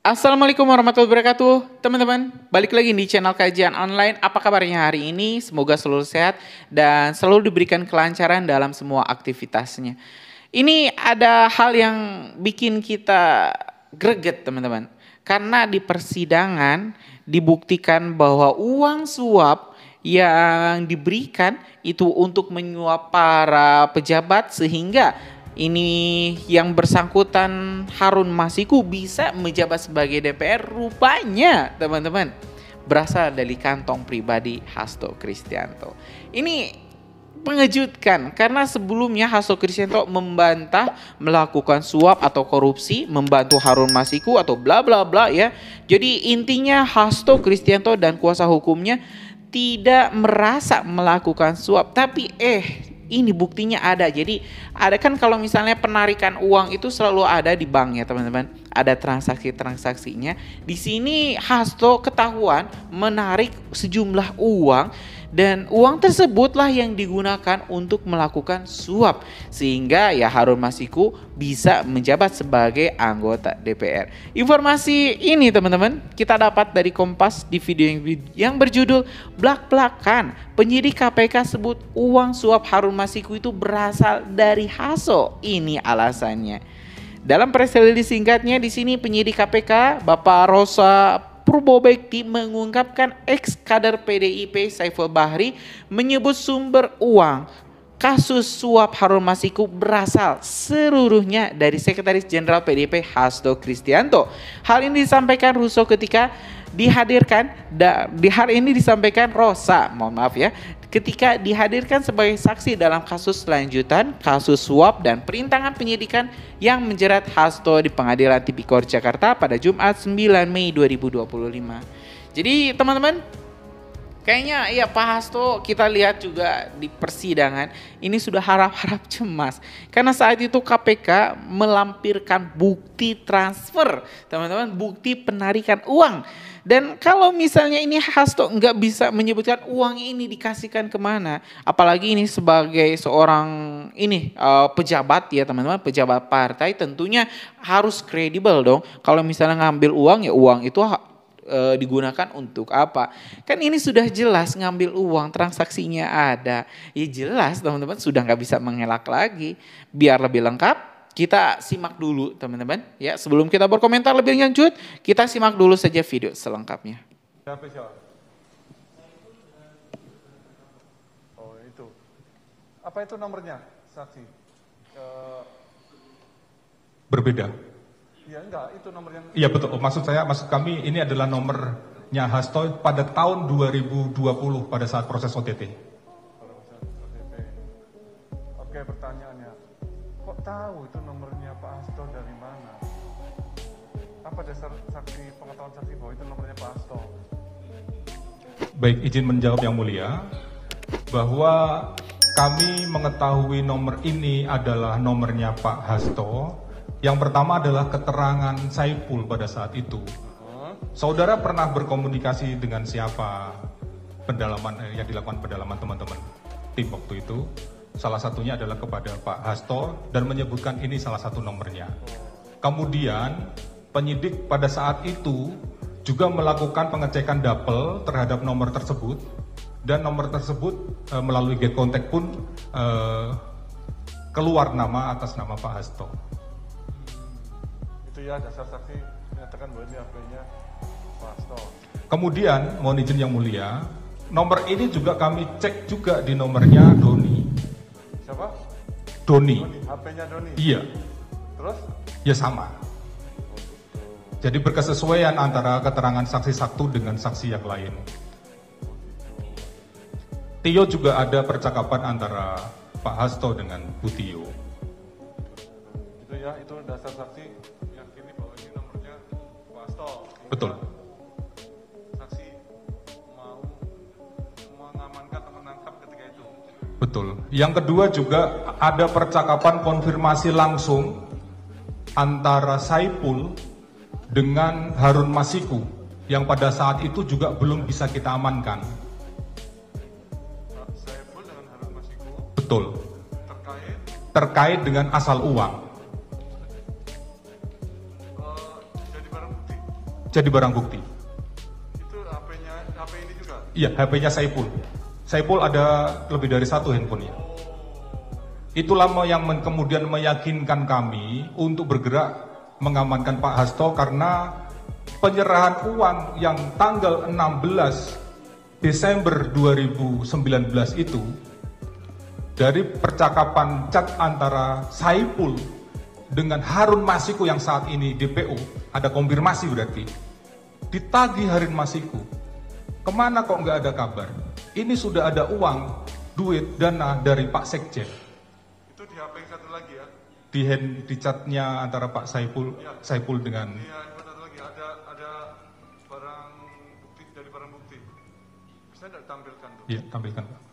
Assalamualaikum warahmatullahi wabarakatuh, teman-teman. Balik lagi di channel kajian online. Apa kabarnya hari ini? Semoga selalu sehat dan selalu diberikan kelancaran dalam semua aktivitasnya. Ini ada hal yang bikin kita greget, teman-teman. Karena di persidangan dibuktikan bahwa uang suap yang diberikan itu untuk menyuap para pejabat sehingga ini yang bersangkutan Harun Masiku bisa menjabat sebagai DPR rupanya teman-teman berasal dari kantong pribadi Hasto Kristianto. Ini mengejutkan karena sebelumnya Hasto Kristianto membantah melakukan suap atau korupsi, membantu Harun Masiku atau bla bla bla ya. Jadi intinya Hasto Kristianto dan kuasa hukumnya tidak merasa melakukan suap, tapi ini buktinya ada. Jadi ada kan kalau misalnya penarikan uang itu selalu ada di bank ya teman-teman. Ada transaksinya. Di sini Hasto ketahuan menarik sejumlah uang dan uang tersebutlah yang digunakan untuk melakukan suap sehingga ya Harun Masiku bisa menjabat sebagai anggota DPR. Informasi ini teman-teman kita dapat dari Kompas di video yang berjudul Blak-blakan penyidik KPK sebut uang suap Harun Masiku itu berasal dari Hasto. Ini alasannya. Dalam press release singkatnya di sini penyidik KPK Bapak Rosa Purwobekti mengungkapkan ex kader PDIP Saiful Bahri menyebut sumber uang kasus suap Harun Masiku berasal seluruhnya dari Sekretaris Jenderal PDIP Hasto Kristianto. Hal ini disampaikan Russo ketika dihadirkan ketika dihadirkan sebagai saksi dalam kasus lanjutan kasus suap dan perintangan penyidikan yang menjerat Hasto di Pengadilan Tipikor Jakarta pada Jumat 9 Mei 2025. Jadi teman-teman, kayaknya ya Pak Hasto kita lihat juga di persidangan ini sudah harap-harap cemas. Karena saat itu KPK melampirkan bukti transfer, teman-teman, bukti penarikan uang. Dan kalau misalnya ini Hasto nggak bisa menyebutkan uang ini dikasihkan kemana, apalagi ini sebagai seorang pejabat ya teman-teman, pejabat partai tentunya harus kredibel dong. Kalau misalnya ngambil uang ya uang itu digunakan untuk apa? Kan ini sudah jelas ngambil uang, transaksinya ada. Ya jelas teman-teman sudah nggak bisa mengelak lagi. Biar lebih lengkap kita simak dulu teman-teman. Ya sebelum kita berkomentar lebih lanjut, kita simak dulu saja video selengkapnya. Oh itu. Apa itu nomornya saksi? Berbeda. Ya enggak, itu nomor yang... Iya betul, maksud kami ini adalah nomornya Hasto pada tahun 2020 pada saat proses OTT. Oke, pertanyaannya, kok tahu itu nomornya Pak Hasto dari mana? Apa dasar pengetahuan saksi bahwa itu nomornya Pak Hasto? Baik, izin menjawab yang mulia, bahwa kami mengetahui nomor ini adalah nomornya Pak Hasto. Yang pertama adalah keterangan Saiful pada saat itu. Saudara pernah berkomunikasi dengan siapa? Pendalaman yang dilakukan pendalaman teman-teman tim waktu itu. Salah satunya adalah kepada Pak Hasto dan menyebutkan ini salah satu nomornya. Kemudian penyidik pada saat itu juga melakukan pengecekan dapel terhadap nomor tersebut dan nomor tersebut melalui get contact pun keluar nama atas nama Pak Hasto. Itu ya dasar saksi menyatakan bahwa ini HP-nya Pak Hasto. Kemudian mohon izin yang mulia, nomor ini juga kami cek juga di nomornya Doni. Siapa? Doni. HP-nya Doni? Iya. Terus? Ya sama. Jadi berkesesuaian antara keterangan saksi satu dengan saksi yang lain. Tio juga ada percakapan antara Pak Hasto dengan Bu Tio. Itu ya, itu dasar saksi yakini bahwa ini nomornya Pak Hasto. Betul. Saksi mau mengamankan atau menangkap ketika itu. Betul. Yang kedua juga ada percakapan konfirmasi langsung antara Saiful dengan Harun Masiku yang pada saat itu juga belum bisa kita amankan. Saiful dengan Harun Masiku. Betul. Terkait Terkait dengan asal uang. jadi barang bukti. jadi barang bukti. Itu HP-nya, HP ini juga? Iya, HP-nya Saipul. Saipul ada lebih dari 1 handphonenya. Itulah yang kemudian meyakinkan kami untuk bergerak mengamankan Pak Hasto, karena penyerahan uang yang tanggal 16 Desember 2019 itu dari percakapan chat antara Saipul dengan Harun Masiku yang saat ini DPO, ada konfirmasi berarti, ditagih Harun Masiku, kemana kok nggak ada kabar? Ini sudah ada uang, duit, dana dari Pak Sekjen. Itu di HP yang satu lagi ya? Di chatnya antara Pak Saipul, Ya. Saipul dengan Iya, satu lagi ada barang bukti, dari barang bukti. Bisa nggak tampilkan tuh? ya, tampilkan Pak.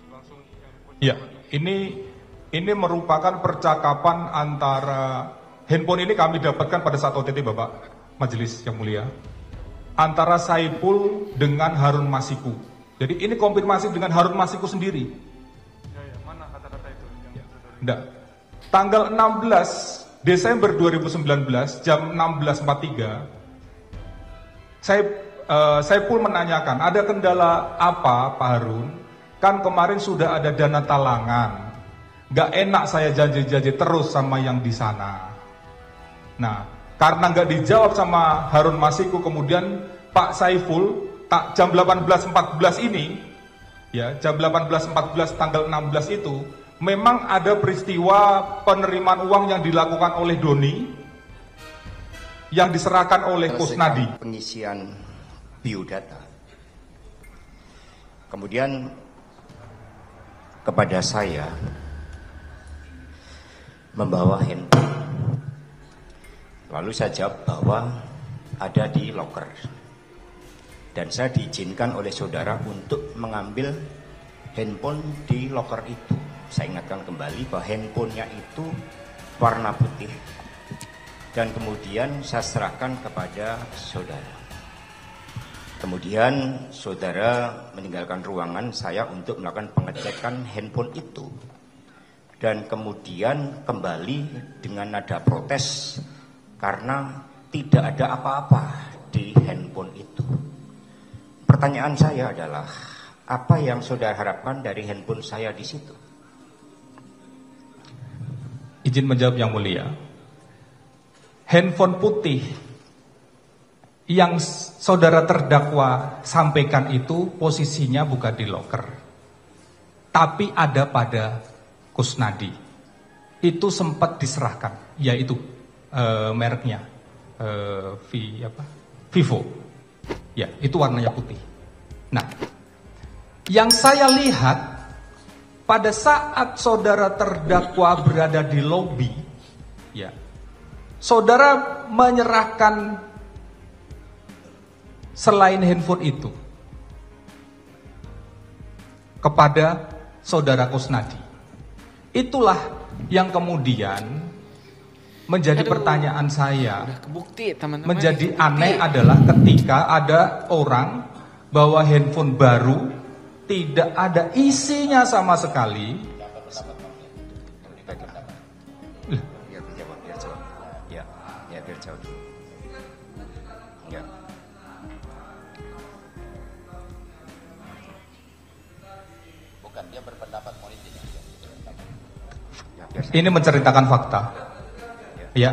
Langsung yang Ya, ini merupakan percakapan antara handphone ini kami dapatkan pada saat OTT Bapak Majelis yang mulia, antara Saipul dengan Harun Masiku. Jadi ini konfirmasi dengan Harun Masiku sendiri. ya, mana kata-kata itu yang saudara? Enggak. Tanggal 16 Desember 2019 jam 16.43 Saipul menanyakan, ada kendala apa Pak Harun? Kan kemarin sudah ada dana talangan. Gak enak saya janji-janji terus sama yang di sana. Nah, karena gak dijawab sama Harun Masiku, kemudian Pak Saiful jam 18.14 ini, ya jam 18.14 tanggal 16 itu, memang ada peristiwa penerimaan uang yang dilakukan oleh Doni, yang diserahkan oleh Kusnadi. Pengisian biodata. Kemudian kepada saya membawa handphone. Lalu saya jawab bahwa ada di loker. Dan saya diizinkan oleh saudara untuk mengambil handphone di loker itu. Saya ingatkan kembali bahwa handphonenya itu warna putih. Dan kemudian saya serahkan kepada saudara. Kemudian saudara meninggalkan ruangan saya untuk melakukan pengecekan handphone itu. Dan kemudian kembali dengan nada protes karena tidak ada apa-apa di handphone itu. Pertanyaan saya adalah, apa yang saudara harapkan dari handphone saya di situ? Izin menjawab yang mulia. Handphone putih yang saudara terdakwa sampaikan itu posisinya bukan di loker, tapi ada pada Kusnadi. Itu sempat diserahkan, yaitu mereknya Vivo. Ya, itu warnanya putih. Nah, yang saya lihat pada saat saudara terdakwa berada di lobi, ya, saudara menyerahkan selain handphone itu kepada saudara Kusnadi. Itulah yang kemudian menjadi pertanyaan saya. Udah kebukti teman-teman. Menjadi kebukti. aneh adalah ketika ada orang bawa handphone baru, tidak ada isinya sama sekali. Biar jawab. Ya, biar jawab. Ya. Bukan, dia berpendapat politik. Ini menceritakan fakta. Ya.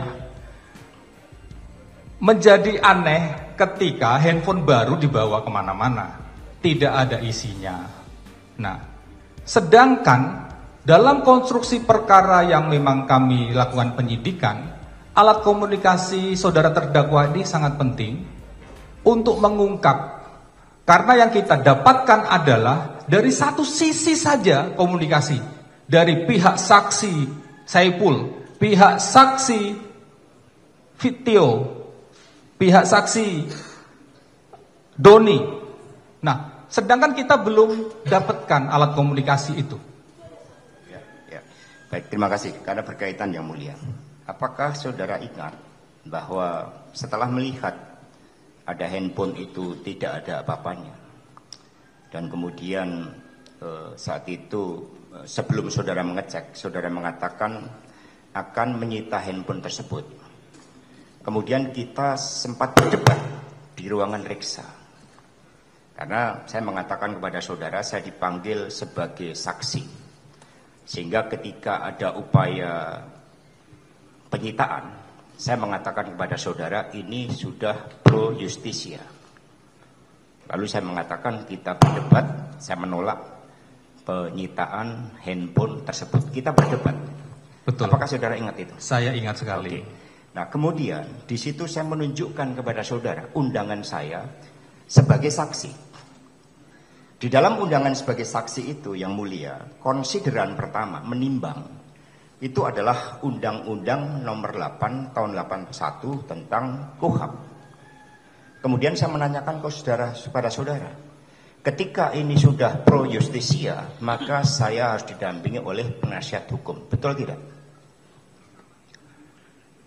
Menjadi aneh ketika handphone baru dibawa kemana-mana, tidak ada isinya. Nah, sedangkan dalam konstruksi perkara yang memang kami lakukan penyidikan, alat komunikasi saudara terdakwa ini sangat penting untuk mengungkap. Karena yang kita dapatkan adalah dari satu sisi saja komunikasi. Dari pihak saksi Saipul, pihak saksi Fitio, pihak saksi Doni. Nah, sedangkan kita belum dapatkan alat komunikasi itu. Ya. Baik, terima kasih. Karena berkaitan yang mulia. Apakah saudara ingat bahwa setelah melihat ada handphone itu tidak ada apa-apanya, dan kemudian saat itu sebelum saudara mengecek, saudara mengatakan akan menyita handphone tersebut. Kemudian kita sempat berdebat di ruangan reksa. Karena saya mengatakan kepada saudara, saya dipanggil sebagai saksi. Sehingga ketika ada upaya penyitaan, saya mengatakan kepada saudara, ini sudah pro justisia. Lalu saya mengatakan kita berdebat, saya menolak penyitaan handphone tersebut. Kita berdebat. Betul. Apakah saudara ingat itu? Saya ingat sekali. Oke. Nah, kemudian di situ saya menunjukkan kepada saudara undangan saya sebagai saksi. Di dalam undangan sebagai saksi itu yang mulia, konsideran pertama menimbang itu adalah Undang-Undang Nomor 8 Tahun 81 tentang KUHP. Kemudian saya menanyakan kepada saudara, ketika ini sudah pro justisia, maka saya harus didampingi oleh penasihat hukum. Betul tidak?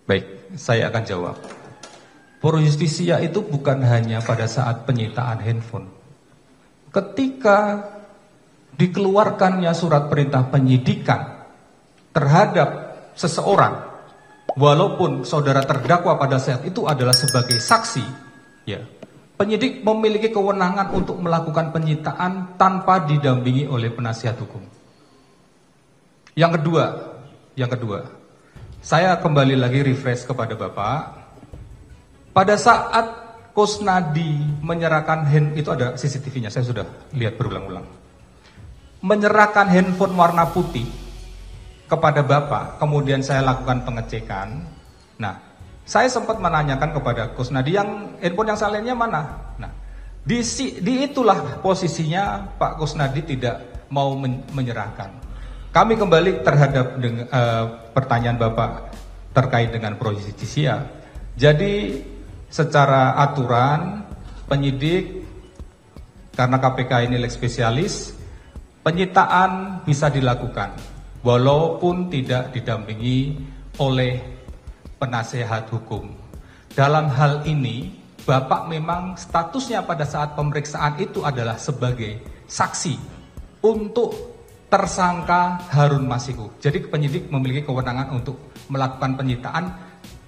Baik, saya akan jawab. Pro justisia itu bukan hanya pada saat penyitaan handphone. Ketika dikeluarkannya surat perintah penyidikan terhadap seseorang, walaupun saudara terdakwa pada saat itu adalah sebagai saksi, ya, penyidik memiliki kewenangan untuk melakukan penyitaan tanpa didampingi oleh penasihat hukum. Yang kedua, saya kembali lagi refresh kepada Bapak. Pada saat Kusnadi menyerahkan itu ada CCTV-nya, saya sudah lihat berulang-ulang. Menyerahkan handphone warna putih kepada Bapak, kemudian saya lakukan pengecekan. Nah, saya sempat menanyakan kepada Kusnadi, yang handphone yang salahnya mana? Nah, di itulah posisinya Pak Kusnadi tidak mau menyerahkan. Kami kembali terhadap pertanyaan Bapak terkait dengan pro justisia. Jadi secara aturan penyidik, karena KPK ini lex spesialis, penyitaan bisa dilakukan walaupun tidak didampingi oleh penasehat hukum. Dalam hal ini Bapak memang statusnya pada saat pemeriksaan itu adalah sebagai saksi untuk tersangka Harun Masiku. Jadi penyidik memiliki kewenangan untuk melakukan penyitaan,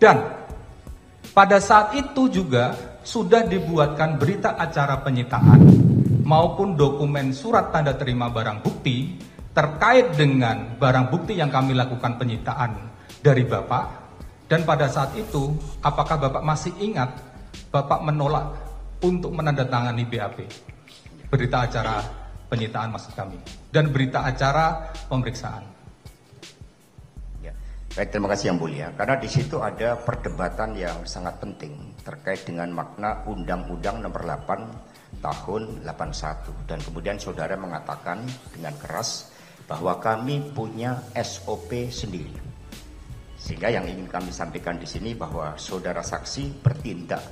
dan pada saat itu juga sudah dibuatkan berita acara penyitaan maupun dokumen surat tanda terima barang bukti terkait dengan barang bukti yang kami lakukan penyitaan dari Bapak. Dan pada saat itu, apakah Bapak masih ingat Bapak menolak untuk menandatangani BAP, berita acara penyitaan maksud kami, dan berita acara pemeriksaan? Baik, terima kasih yang mulia. Karena di situ ada perdebatan yang sangat penting terkait dengan makna Undang-Undang Nomor 8 Tahun 81, dan kemudian saudara mengatakan dengan keras bahwa kami punya SOP sendiri. Sehingga yang ingin kami sampaikan di sini bahwa saudara saksi bertindak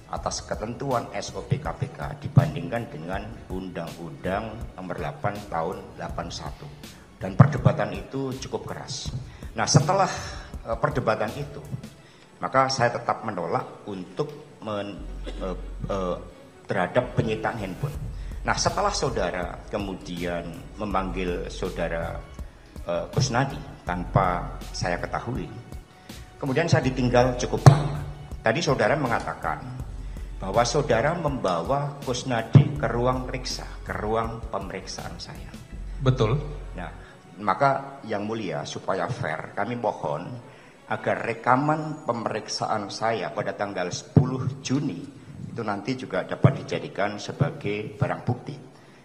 atas ketentuan SOP KPK dibandingkan dengan Undang-Undang Nomor 8 Tahun 81, dan perdebatan itu cukup keras. Nah, setelah perdebatan itu, maka saya tetap menolak untuk terhadap penyitaan handphone. Nah, setelah saudara kemudian memanggil saudara Kusnadi tanpa saya ketahui, kemudian saya ditinggal cukup lama. Tadi saudara mengatakan bahwa saudara membawa Kusnadi ke ruang periksa, ke ruang pemeriksaan saya. Betul. Nah, maka yang mulia, supaya fair, kami mohon agar rekaman pemeriksaan saya pada tanggal 10 Juni itu nanti juga dapat dijadikan sebagai barang bukti.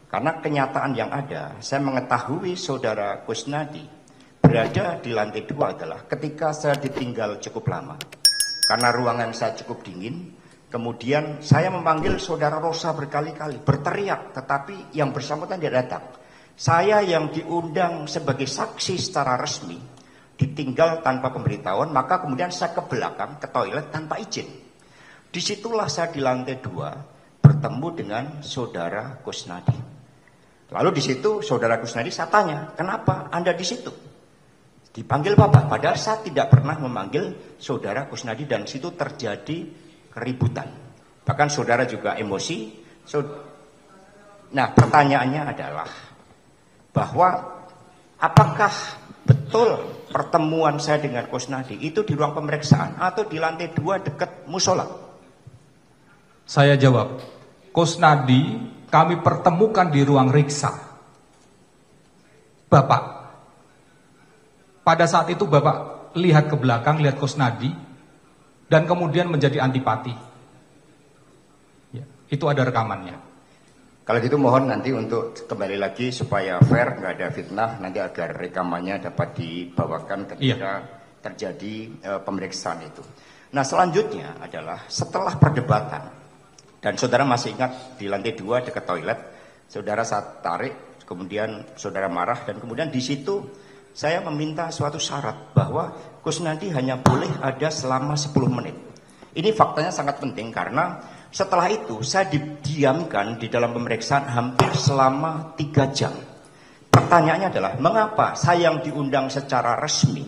Karena kenyataan yang ada, saya mengetahui saudara Kusnadi berada di lantai 2 adalah ketika saya ditinggal cukup lama. Karena ruangan saya cukup dingin, kemudian saya memanggil saudara Rosa berkali-kali, berteriak, tetapi yang bersangkutan tidak datang. Saya yang diundang sebagai saksi secara resmi ditinggal tanpa pemberitahuan, maka kemudian saya ke belakang, ke toilet tanpa izin. Disitulah saya di lantai 2 bertemu dengan saudara Kusnadi. Lalu di situ saudara Kusnadi saya tanya, kenapa Anda di situ? Dipanggil Bapak, padahal saya tidak pernah memanggil saudara Kusnadi dan situ terjadi keributan. Bahkan saudara juga emosi. Nah, pertanyaannya adalah bahwa apakah betul pertemuan saya dengan Kusnadi itu di ruang pemeriksaan atau di lantai 2 dekat musola? Saya jawab, Kusnadi kami pertemukan di ruang riksa. Bapak, pada saat itu Bapak lihat ke belakang, lihat Kusnadi, dan kemudian menjadi antipati. Ya, itu ada rekamannya. Kalau gitu mohon nanti untuk kembali lagi supaya fair, nggak ada fitnah, nanti agar rekamannya dapat dibawakan ketika terjadi pemeriksaan itu. Nah, selanjutnya adalah setelah perdebatan, dan saudara masih ingat di lantai 2 dekat toilet, saudara saat tarik, kemudian saudara marah, dan kemudian di situ saya meminta suatu syarat bahwa Kusnadi hanya boleh ada selama 10 menit. Ini faktanya sangat penting karena setelah itu saya didiamkan di dalam pemeriksaan hampir selama 3 jam. Pertanyaannya adalah, mengapa saya yang diundang secara resmi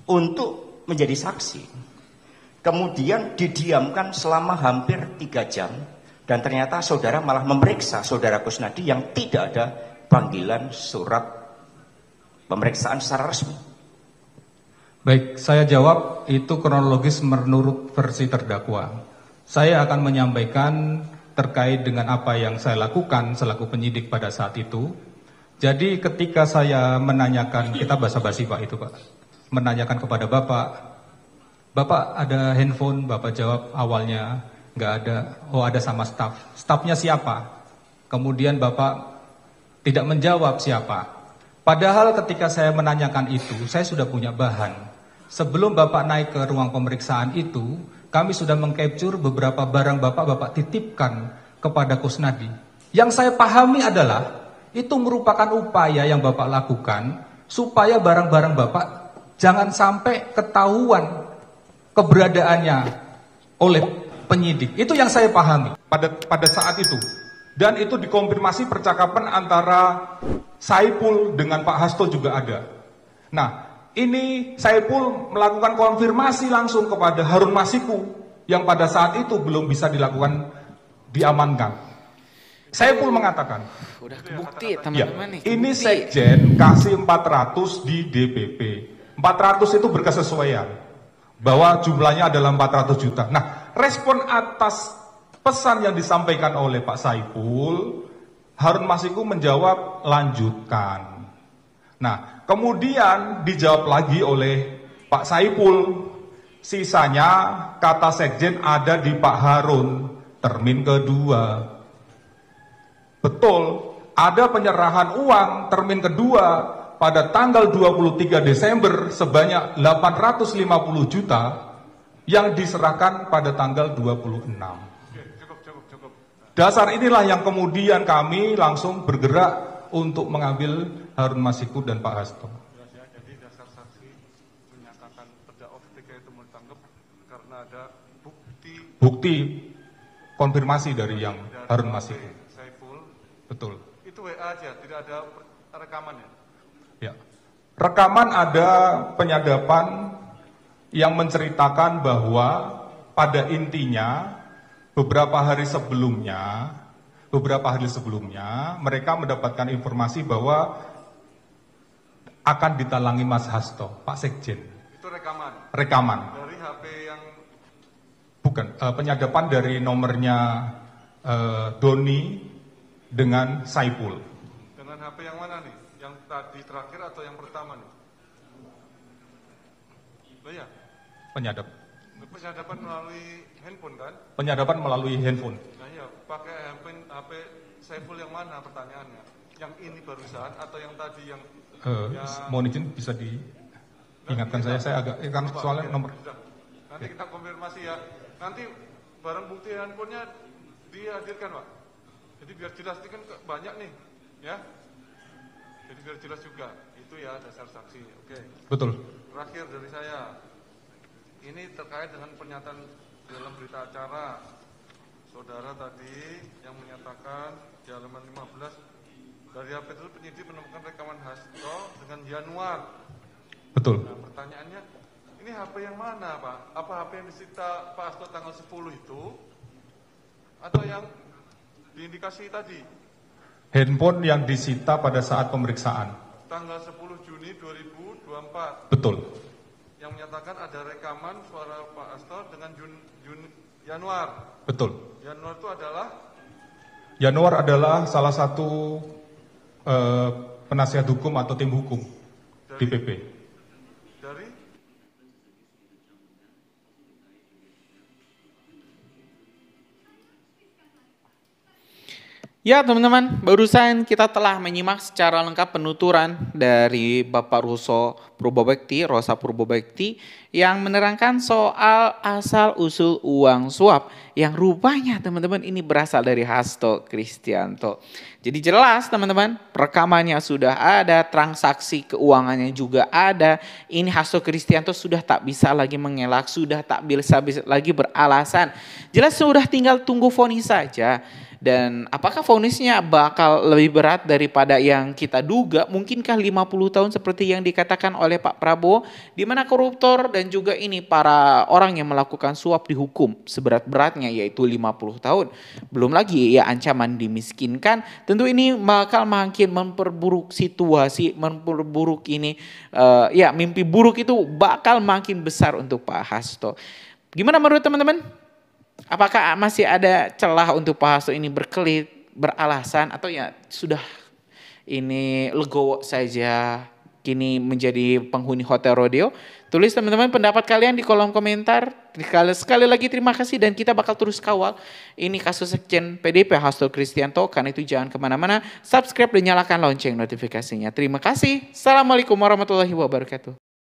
untuk menjadi saksi, kemudian didiamkan selama hampir 3 jam, dan ternyata saudara malah memeriksa saudara Kusnadi yang tidak ada panggilan surat pemeriksaan secara resmi? Baik, saya jawab itu kronologis menurut versi terdakwa. Saya akan menyampaikan terkait dengan apa yang saya lakukan selaku penyidik pada saat itu. Jadi ketika saya menanyakan, kita basa-basi Pak itu Pak, menanyakan kepada Bapak ada handphone? Bapak jawab awalnya nggak ada, oh ada sama staf. Stafnya siapa? Kemudian Bapak tidak menjawab siapa. Padahal ketika saya menanyakan itu, saya sudah punya bahan. Sebelum Bapak naik ke ruang pemeriksaan itu, kami sudah mengcapture beberapa barang Bapak titipkan kepada Kusnadi. Yang saya pahami adalah itu merupakan upaya yang Bapak lakukan supaya barang-barang Bapak jangan sampai ketahuan keberadaannya oleh penyidik. Itu yang saya pahami pada saat itu. Dan itu dikonfirmasi percakapan antara Saipul dengan Pak Hasto juga ada. Nah, ini Saipul melakukan konfirmasi langsung kepada Harun Masiku yang pada saat itu belum bisa dilakukan diamankan. Saipul mengatakan, udah kebukti teman-teman nih. Ini Sekjen kasih 400 di DPP. 400 itu berkesesuaian bahwa jumlahnya adalah 400 juta. Nah, respon atas pesan yang disampaikan oleh Pak Saipul, Harun Masiku menjawab lanjutkan. Nah, kemudian dijawab lagi oleh Pak Saipul, sisanya kata Sekjen ada di Pak Harun, termin kedua. Betul, ada penyerahan uang termin kedua pada tanggal 23 Desember sebanyak 850 juta yang diserahkan pada tanggal 26. Cukup. Dasar inilah yang kemudian kami langsung bergerak untuk mengambil Harun Masiku dan Pak Hasto. Jadi dasar saksi menyatakan terdakwa ketika itu ditangkap karena ada Bukti konfirmasi dari yang Harun Masiku. Saipul. Betul. Itu WA aja, tidak ada rekamannya. Ya. Rekaman ada penyadapan yang menceritakan bahwa pada intinya beberapa hari sebelumnya mereka mendapatkan informasi bahwa akan ditalangi Mas Hasto, Pak Sekjen. Itu rekaman. Rekaman. Dari HP yang Bukan, penyadapan dari nomornya Doni dengan Saipul. dengan HP yang mana nih? Yang tadi terakhir atau yang pertama nih? Oh ya, penyadapan melalui handphone kan? Penyadapan melalui handphone. Nah iya, pakai HP Saiful yang mana pertanyaannya? Yang ini barusan atau yang tadi yang Mohon izin bisa diingatkan saya agak kan soalnya nomor. Nanti kita konfirmasi ya. Nanti barang bukti handphonenya dihadirkan Pak. Jadi biar jelas, ini kan banyak nih, ya. Jadi biar jelas juga. Itu ya dasar saksi. Oke. Betul. Terakhir dari saya, ini terkait dengan pernyataan dalam berita acara saudara tadi yang menyatakan di halaman 15 dari HP itu penyidik menemukan rekaman Hasto dengan Januar. Betul. Nah, pertanyaannya, ini HP yang mana, Pak? Apa HP yang disita Pak Hasto tanggal 10 itu? Atau yang diindikasi tadi? Handphone yang disita pada saat pemeriksaan. Tanggal 10 Juni 2024. Betul. Yang menyatakan ada rekaman suara Pak Hasto dengan Januar. Betul. Januar itu adalah? Januar adalah salah satu penasihat hukum atau tim hukum di PP. Dari? Ya teman-teman, barusan kita telah menyimak secara lengkap penuturan dari Bapak Rosa Purbobekti yang menerangkan soal asal-usul uang suap yang rupanya teman-teman ini berasal dari Hasto Kristianto. Jadi jelas teman-teman, rekamannya sudah ada, transaksi keuangannya juga ada. Ini Hasto Kristianto sudah tak bisa lagi mengelak, sudah tak bisa lagi beralasan. Jelas sudah tinggal tunggu vonis saja. Dan apakah vonisnya bakal lebih berat daripada yang kita duga? Mungkinkah 50 tahun seperti yang dikatakan oleh Pak Prabowo, di mana koruptor dan juga ini para orang yang melakukan suap dihukum seberat-beratnya yaitu 50 tahun. Belum lagi ya ancaman dimiskinkan. Tentu ini bakal makin memperburuk situasi, memperburuk ini ya mimpi buruk itu bakal makin besar untuk Pak Hasto. Gimana menurut teman-teman? Apakah masih ada celah untuk Pak Hasto ini berkelit, beralasan, atau ya sudah ini legowo saja, kini menjadi penghuni hotel rodeo? Tulis teman-teman pendapat kalian di kolom komentar. Sekali lagi terima kasih dan kita bakal terus kawal ini kasus Sekjen PDIP Hasto Kristianto. Karena itu jangan kemana-mana, subscribe dan nyalakan lonceng notifikasinya. Terima kasih. Assalamualaikum warahmatullahi wabarakatuh.